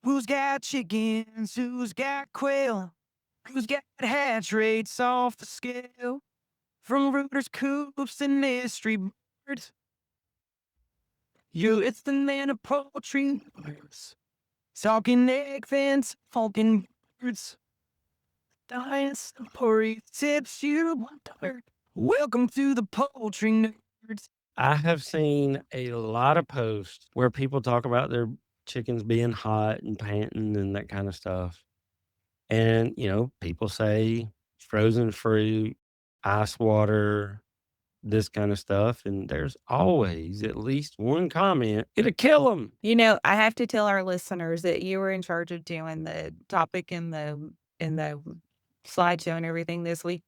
Who's got chickens? Who's got quail? Who's got hatch rates off the scale? From rooters, coops, and mystery birds. You, it's the man of poultry nerds. Talking egg fence, falcon birds. The highest story tips you want to learn. Welcome to the Poultry Nerds. I have seen a lot of posts where people talk about their chickens being hot and panting and that kind of stuff. And, people say frozen fruit, ice water, this kind of stuff. And there's always at least one comment, it'll kill them. I have to tell our listeners that you were in charge of doing the topic in the slideshow and everything this week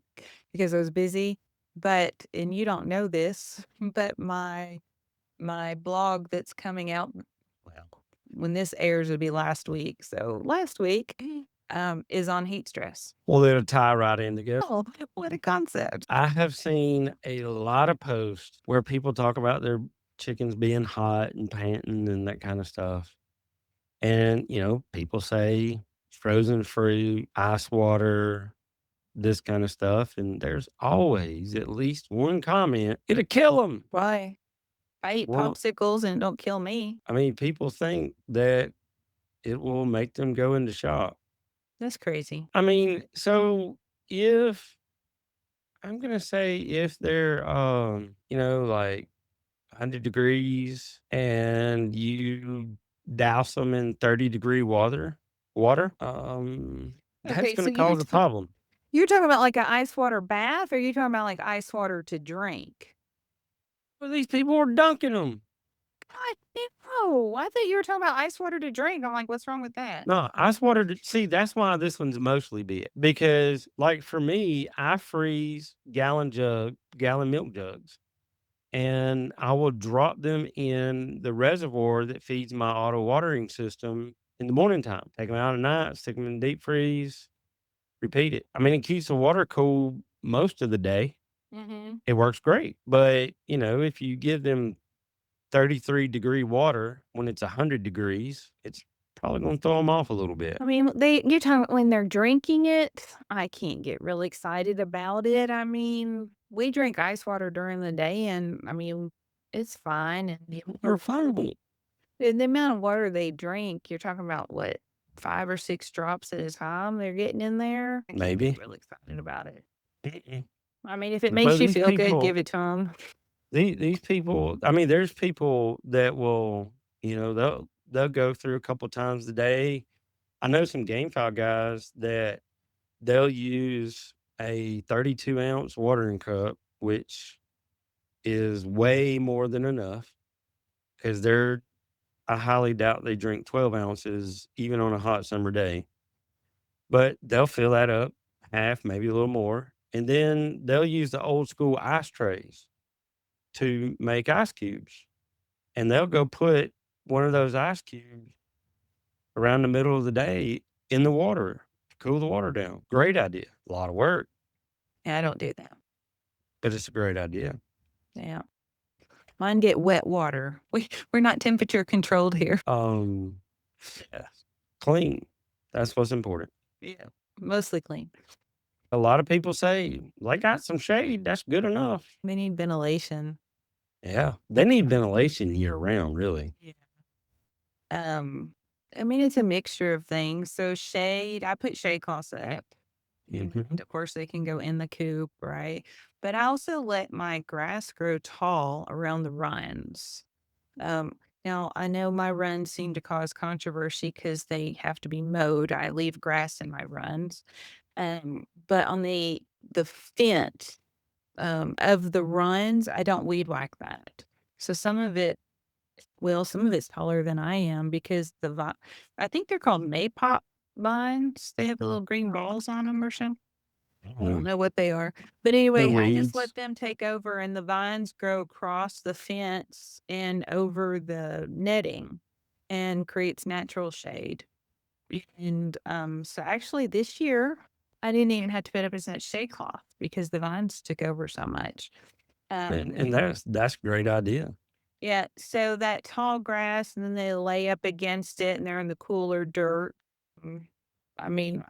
because I was busy. And you don't know this, but my blog that's coming out, well, when this airs, it'll be last week. So last week, is on heat stress. Well, it'll tie right in together. Oh, what a concept! I have seen a lot of posts where people talk about their chickens being hot and panting and that kind of stuff. And, people say frozen fruit, ice water, this kind of stuff. And there's always at least one comment, it'll kill them. Why? I eat Well, popsicles and it don't kill me. I mean, people think that it will make them go into shock. That's crazy. I mean, so if I'm gonna say if they're like 100 degrees and you douse them in 30-degree water, that's Okay, so gonna cause a problem. you're talking about like an ice water bath, or you talking about like ice water to drink? Well, these people are dunking them. What? No, I thought you were talking about ice water to drink. I'm like, what's wrong with that? No, ice water to see, that's why this one's mostly big, because, like, for me, I freeze gallon milk jugs, and I will drop them in the reservoir that feeds my auto watering system in the morning time. Take them out at night, stick them in deep freeze, repeat it. I mean, it keeps the water cool most of the day. Mhm. It works great. But, if you give them 33-degree water when it's 100 degrees, it's probably going to throw them off a little bit. I mean, you're talking when they're drinking it, I can't get really excited about it. I mean, we drink ice water during the day and I mean, it's fine. And They're fine. the amount of water they drink, you're talking about what, 5 or 6 drops at a time they're getting in there? I can't Maybe. get really excited about it. Mm-mm. I mean, if it But makes you feel good, give it to them. these people, I mean, there's people that will, they'll go through a couple times a day. I know some game file guys that they'll use a 32-ounce watering cup, which is way more than enough because I highly doubt they drink 12 ounces even on a hot summer day. But they'll fill that up half, maybe a little more. And then they'll use the old school ice trays to make ice cubes. And they'll go put one of those ice cubes around the middle of the day in the water to cool the water down. Great idea. A lot of work, Yeah, I don't do that. but it's a great idea. Yeah. Mine get wet water. We're not temperature controlled here. Yeah, clean. That's what's important. Yeah. Mostly clean. A lot of people say they got some shade. That's good enough. They need ventilation. Yeah, they need ventilation year round, really. Yeah. I mean, it's a mixture of things. So shade, I put shade cloths up. Mhm. And of course, they can go in the coop, right? But I also let my grass grow tall around the runs. Um, Now I know my runs seem to cause controversy because they have to be mowed. I leave grass in my runs. But on the fence of the runs, I don't weed whack that. So some of it's taller than I am because I think they're called maypop vines. They have the little green balls on them or something. I don't Mm. know what they are. But They're anyway, I just weeds. let them take over and the vines grow across the fence and over the netting and creates natural shade. And so actually this year I didn't even have to put up as much shade cloth because the vines took over so much. And Um and that's a great idea. Yeah, so that tall grass, and then they lay up against it, and they're in the cooler dirt. Mm, I mean,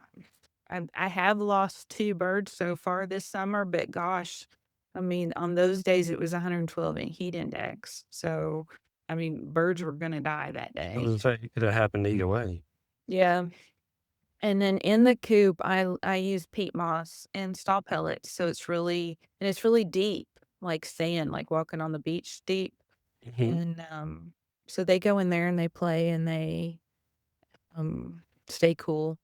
I have lost 2 birds so far this summer, but gosh, I mean, on those days, it was 112 in heat index. So, I mean, birds were gonna die that I day. was gonna say it could have happened either way. Yeah, and then in the coop, I use peat moss and stall pellets, so it's really deep, like sand, like walking on the beach deep. Mhm. And, so they go in there and they play and stay cool,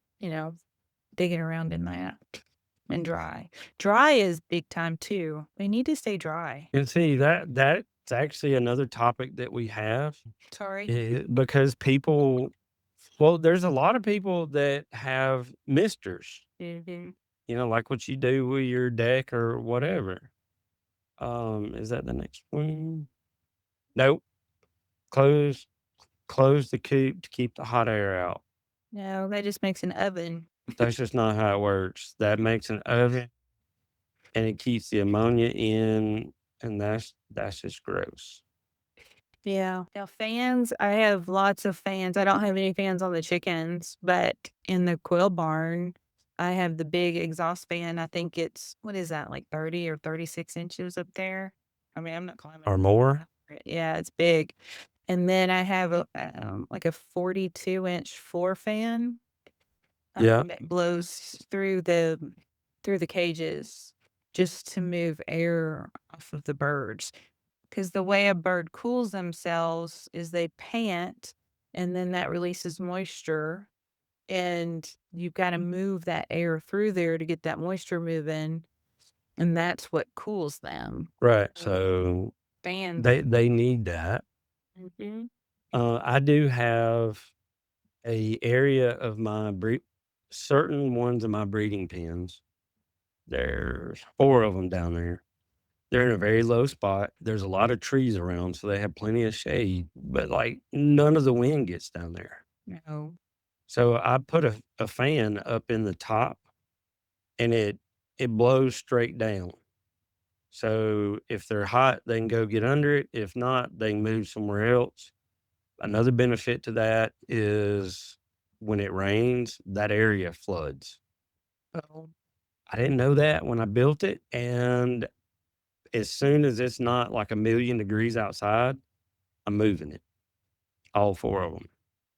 digging around in that and dry. Dry is big time too. They need to stay dry. And see, that's actually another topic that we have, Sorry. because people well, there's a lot of people that have misters, Mhm. like what you do with your deck or whatever. Is that the next one? Nope. Close close the coop to keep the hot air out. No, that just makes an oven. That's just not how it works. That makes an oven and it keeps the ammonia in, and that's just gross. Yeah. Now fans, I have lots of fans. I don't have any fans on the chickens, but in the quail barn, I have the big exhaust fan. I think it's what is that, like 30 or 36 inches up there? I mean, I'm not climbing Or up more? for it. Yeah, it's big. And then I have like a 42-inch floor fan Yeah, that blows through the cages just to move air off of the birds. Because the way a bird cools themselves is they pant, and then that releases moisture, and you've gotta move that air through there to get that moisture moving, and that's what cools them. right. So, So fans. they need that. Mhm. I do have a area of my certain ones of my breeding pens. There's 4 of them down there. They're in a very low spot. There's a lot of trees around, so they have plenty of shade, but, like, none of the wind gets down there. No. So I put a fan up in the top, and it blows straight down. So if they're hot, they can go get under it. If not, they can move somewhere else. Another benefit to that is when it rains, that area floods. Oh. I didn't know that when I built it, and as soon as it's not like a million degrees outside, I'm moving it, all 4 of them.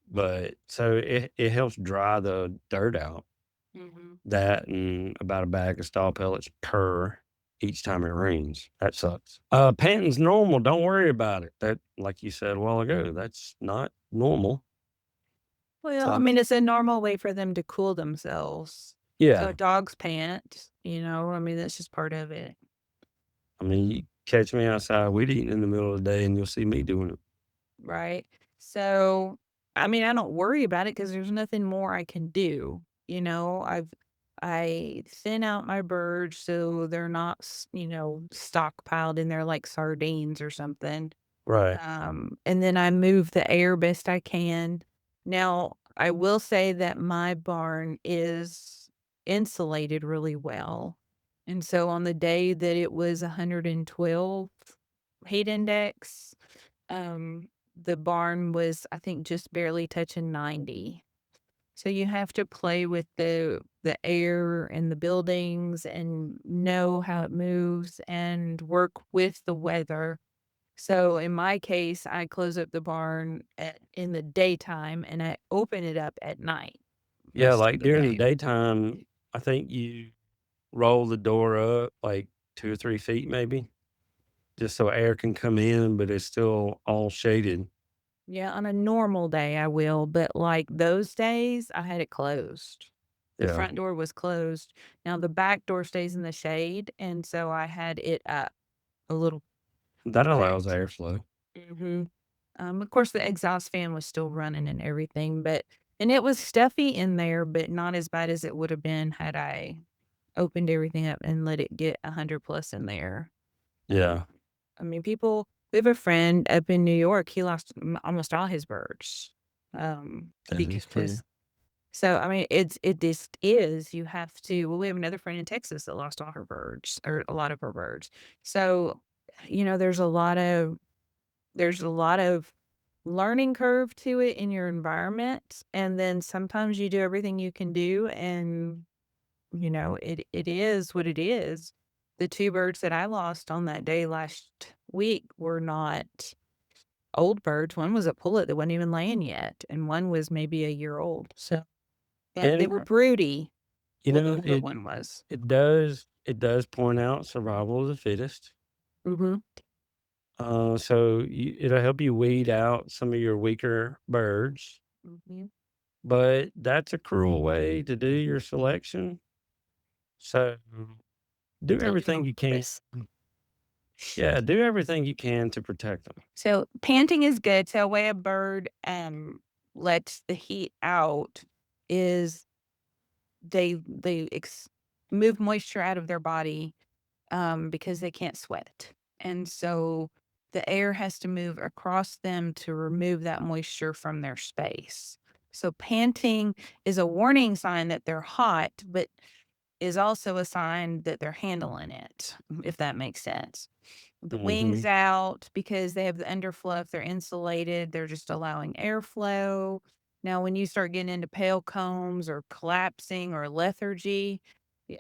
But so it helps dry the dirt out. Mhm. That and about a bag of stall pellets per each time it rains. That sucks. Panting's normal, don't worry about it. That, like you said a while ago, that's not normal. Well, I So, mean, it's a normal way for them to cool themselves. So yeah, dogs pant, I mean, that's just part of it, I mean, you catch me outside weed eating in the middle of the day and you'll see me doing it. right? So, I mean, I don't worry about it because there's nothing more I can do. I thin out my birds so they're not, stockpiled in there like sardines or something. Right. And then I move the air best I can. Now, I will say that my barn is insulated really well. And so on the day that it was 112 heat index, the barn was, I think, just barely touching 90. So you have to play with the air and the buildings and know how it moves and work with the weather. So in my case, I close up the barn in the daytime and I open it up at night Yeah, most of like the during the day. daytime, I think you roll the door up like 2 or 3 feet maybe, just so air can come in, but it's still all shaded. Yeah, on a normal day I will, but like those days I had it closed. The Yeah, front door was closed. Now the back door stays in the shade, and so I had it up a little that allows bit. airflow. Mhm. Of course, the exhaust fan was still running and everything, and it was stuffy in there, but not as bad as it would have been had I opened everything up and let it get 100 plus in there. Um, Yeah, I mean, we have a friend up in New York, he lost almost all his birds. that is true. Because so, I mean, it just is, you have to well, we have another friend in Texas that lost all her birds or a lot of her birds. So, there's a lot of there's a lot of learning curve to it in your environment, and then sometimes you do everything you can do, and, it is what it is. The 2 birds that I lost on that day last week were not old birds. One was a pullet that wasn't even laying yet, and one was maybe a year old, so but they And, were broody. Well, the older it one was. it does point out survival of the fittest. Mhm. So it'll help you weed out some of your weaker birds, Mhm. but that's a cruel way to do your selection. So do Did it everything on you can. purpose. Yeah, do everything you can to protect them. So, panting is good. So, a way a bird, lets the heat out is they move moisture out of their body, because they can't sweat. And so the air has to move across them to remove that moisture from their space. So panting is a warning sign that they're hot, but is also a sign that they're handling it, if that makes sense. The wings Mhm. out because they have the underflow. If they're insulated, they're just allowing airflow. Now, when you start getting into pale combs or collapsing or lethargy,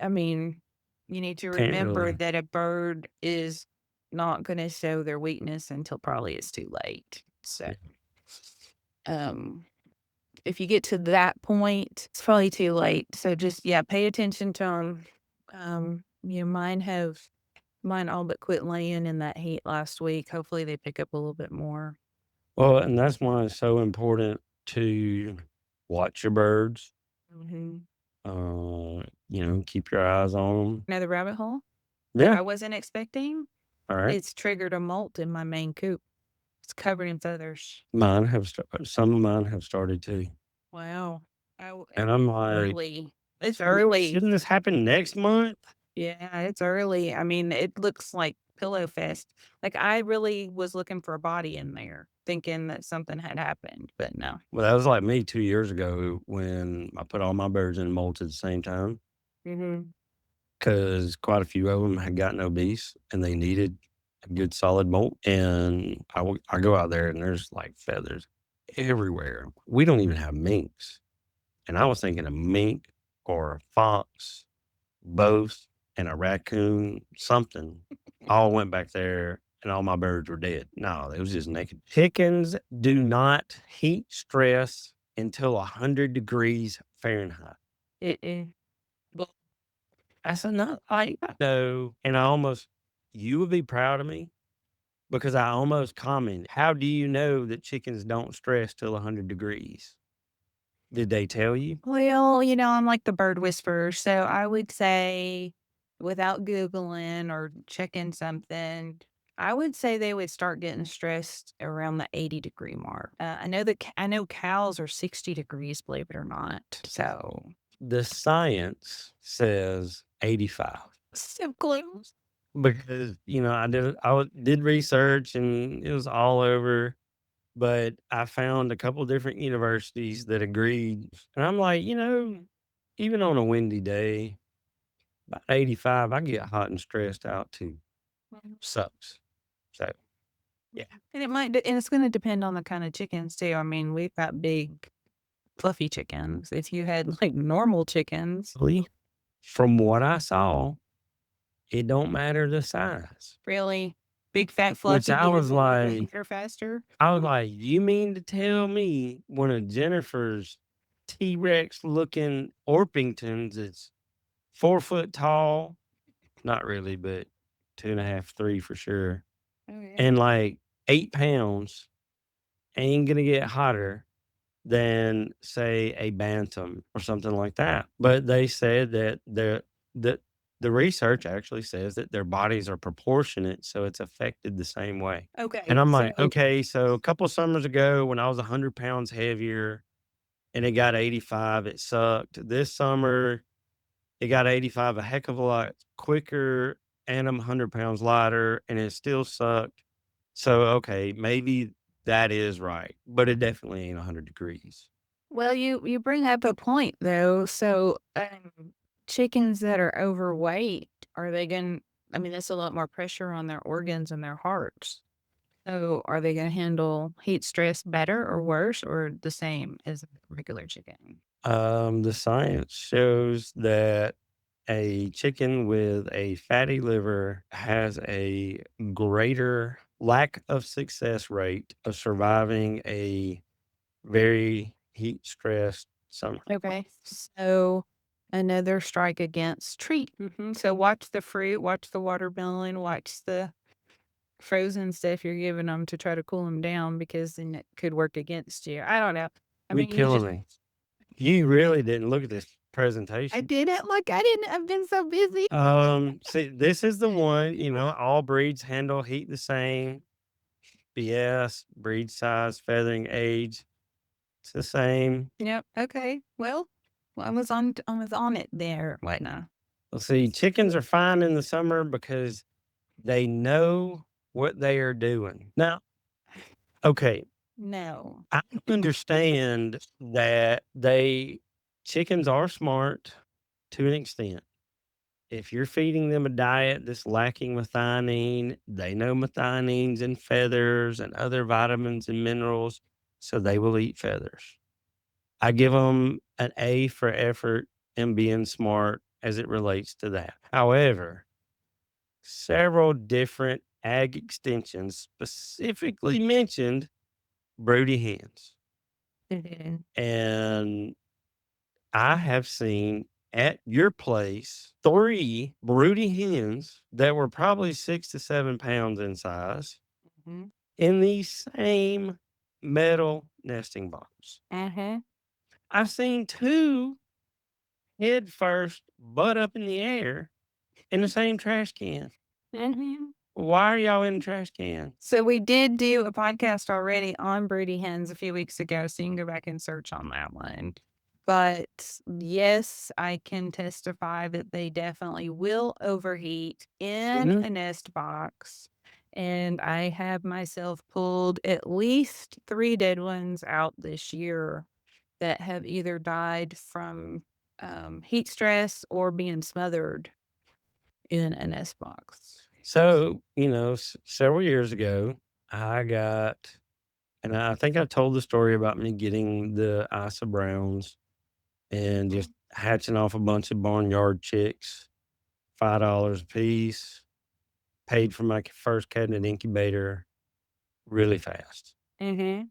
I mean, you need to Can't remember really. that a bird is not going to show their weakness until probably it's too late. So, Yeah. um, if you get to that point, it's probably too late. So just, yeah, pay attention to them. Mine all but quit laying in that heat last week. Hopefully they pick up a little bit more. Well, and that's why it's so important to watch your birds. Mhm. Keep your eyes on them. Another rabbit hole that Yeah. I wasn't expecting. All right. It's triggered a molt in my main coop. It's covered in feathers. Some of mine have started too. Wow. And I'm It's like, early. It's early. shouldn't this happen next month? Yeah, it's early. I mean, it looks like pillow fest. Like I really was looking for a body in there, thinking that something had happened, but no. Well, that was like me 2 years ago when I put all my birds in molts at the same time Mhm. because quite a few of them had gotten obese and they needed a good solid molt. And I go out there and there's like feathers everywhere. We don't even have minks. And I was thinking a mink or a fox, both, and a raccoon, something, all went back there and all my birds were dead. No, it was just naked. Chickens do not heat stress until 100 degrees Fahrenheit. It well, That's enough. I know. And you would be proud of me because I almost commented, how do you know that chickens don't stress till 100 degrees? Did they tell you? I'm like the bird whisperer, so I would say, without Googling or checking something, I would say they would start getting stressed around the 80-degree mark. I know cows are 60 degrees, believe it or not. So The science says 85. so close. Because, did research and it was all over, but I found a couple different universities that agreed, and I'm like, even on a windy day, about 85, I get hot and stressed out too. Mhm. Sucks. So, yeah. And it's gonna depend on the kinda chickens too. I mean, we've got big fluffy chickens. If you had, like, normal chickens. Really, from what I saw, it don't matter the size, Really? Big, fat, which fluffy is they're faster? I was like, you mean to tell me one of Jennifer's T-Rex looking Orpingtons is 4 foot tall? Not really, but 2.5, 3 for sure. Oh, yeah. And like 8 pounds ain't gonna get hotter than say a bantam or something like that. But they said that the the research actually says that their bodies are proportionate, so it's affected the same way. And Okay, I'm so like, okay, so a couple summers ago when I was 100 pounds heavier and it got 85, it sucked. This summer it got 85 a heck of a lot quicker, and I'm 100 pounds lighter, and it still sucked. So, okay, maybe that is right, but it definitely ain't 100 degrees. well, you bring up a point, though. So, chickens that are overweight, are they gon I mean, that's a lot more pressure on their organs and their hearts. So are they going to handle heat stress better or worse or the same as a regular chicken? The science shows that a chicken with a fatty liver has a greater lack of success rate of surviving a very heat stressed summer. Okay. So another strike against treat. So watch the fruit, watch the watermelon, watch the frozen stuff you're giving them to try to cool them down because then it could work against you. I don't know. I You mean, you killing just me. You really didn't look at this I presentation. didn't look. I didn't. I've been so busy. See, this is the one, all breeds handle heat the same. BS, breed size, feathering age, it's the same. Yep. Okay. Well, I was on it there. What now? Well, see, chickens are fine in the summer because they know what they are doing. Now, okay, No. I understand that chickens are smart to an extent. If you're feeding them a diet that's lacking methionine, they know methionine's in feathers and other vitamins and minerals, so they will eat feathers. I give them an A for effort in being smart as it relates to that. However, several different ag extensions specifically mentioned broody hens. Mhm. And I have seen at your place 3 broody hens that were probably 6 to 7 pounds in size Mhm. in the same metal nesting box. Uh-huh. I've seen 2 head first, butt up in the air in the same trash can. Mhm. Why are y'all in the trash can? So we did do a podcast already on broody hens a few weeks ago, so you can go back and search on that one. But yes, I can testify that they definitely will overheat in Mhm. a nest box. And I have myself pulled at least 3 dead ones out this year that have either died from heat stress or being smothered in a nest box. So, several years ago, I got and I think I told the story about me getting the Isa Browns and just hatching off a bunch of barnyard chicks, $5 a piece, paid for my first cabinet incubator really fast. Mm-hmm.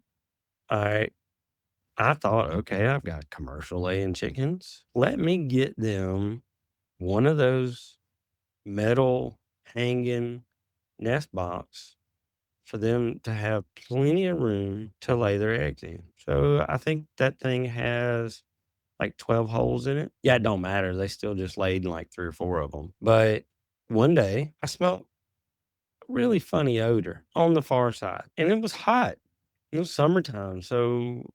All right. I thought, okay, I've got commercial laying chickens. Let me get them one of those metal hanging nest box for them to have plenty of room to lay their eggs in. So I think that thing has like 12 holes in it. Yeah, it don't matter. They still just laid in like 3 or 4 of them. But one day I smelled a really funny odor on the far side and it was hot. It was summertime. So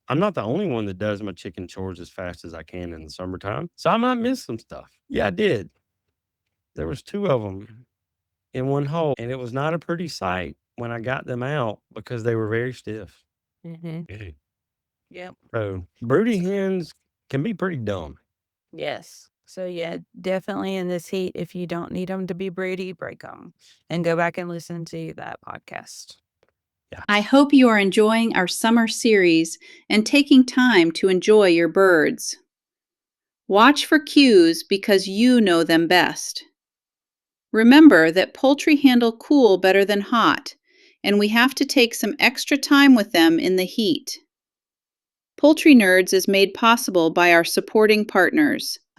I'm not the only one that does my chicken chores as fast as I can in the summertime. So I might miss some stuff. Yeah, I did. There was 2 of them in one hole, and it was not a pretty sight when I got them out because they were very stiff. Mm-hmm. Yeah. Yep. So, broody hens can be pretty dumb. Yes. So yeah, definitely in this heat, if you don't need them to be broody, break them and go back and listen to that podcast. Yeah. I hope you are enjoying our summer series and taking time to enjoy your birds. Watch for cues because you know them best. Remember that poultry handle cool better than hot, and we have to take some extra time with them in the heat. Poultry Nerds is made possible by our supporting partners,